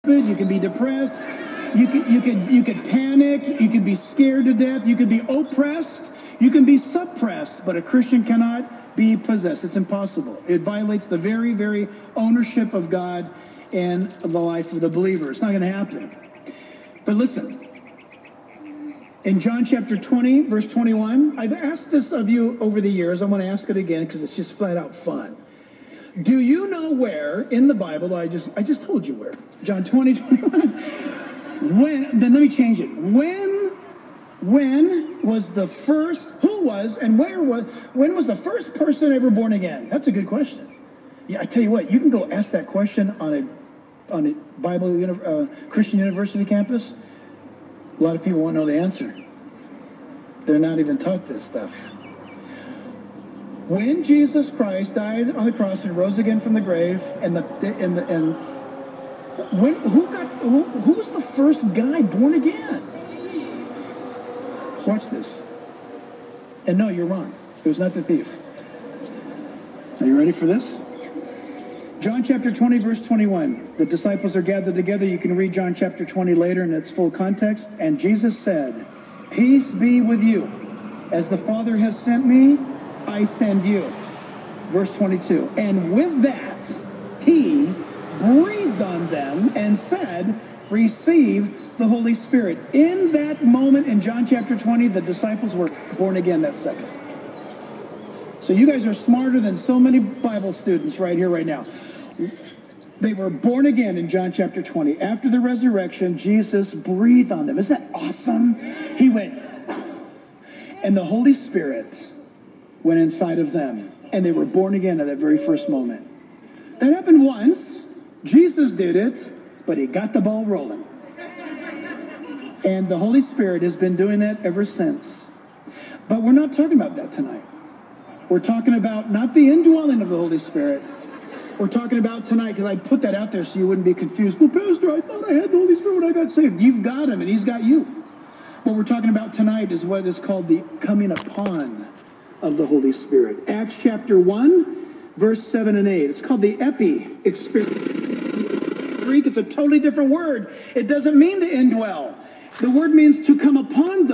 You can be depressed. You could panic. You could be scared to death. You could be oppressed. You can be suppressed. But a Christian cannot be possessed. It's impossible. It violates the very, very ownership of God in the life of the believer. It's not going to happen. But listen, in John chapter 20, verse 21, I've asked this of you over the years. I want to ask it again because it's just flat out fun. Do you know where in the Bible, I just told you where, John 20, 21, then let me change it. When was the first, who was and when was the first person ever born again? That's a good question. Yeah, I tell you what, you can go ask that question on a Bible Christian university campus. A lot of people won't know the answer. They're not even taught this stuff. When Jesus Christ died on the cross and rose again from the grave, who was the first guy born again? Watch this. And no, you're wrong. It was not the thief. Are you ready for this? John chapter 20, verse 21. The disciples are gathered together. You can read John chapter 20 later in its full context. And Jesus said, "Peace be with you. As the Father has sent me, I send you." Verse 22. And with that, he breathed on them and said, "Receive the Holy Spirit." In that moment in John chapter 20, the disciples were born again that second. So you guys are smarter than so many Bible students right here, right now. They were born again in John chapter 20. After the resurrection, Jesus breathed on them. Isn't that awesome? He went, and the Holy Spirit went inside of them, and they were born again at that very first moment. That happened once. Jesus did it, but he got the ball rolling. And the Holy Spirit has been doing that ever since. But we're not talking about that tonight. We're talking about not the indwelling of the Holy Spirit. We're talking about tonight, because I put that out there so you wouldn't be confused. Well, Pastor, I thought I had the Holy Spirit when I got saved. You've got him, and he's got you. What we're talking about tonight is what is called the coming upon of the Holy Spirit. Acts chapter 1, verse 7 and 8. It's called the epi experience. In Greek, it's a totally different word. It doesn't mean to indwell. The word means to come upon those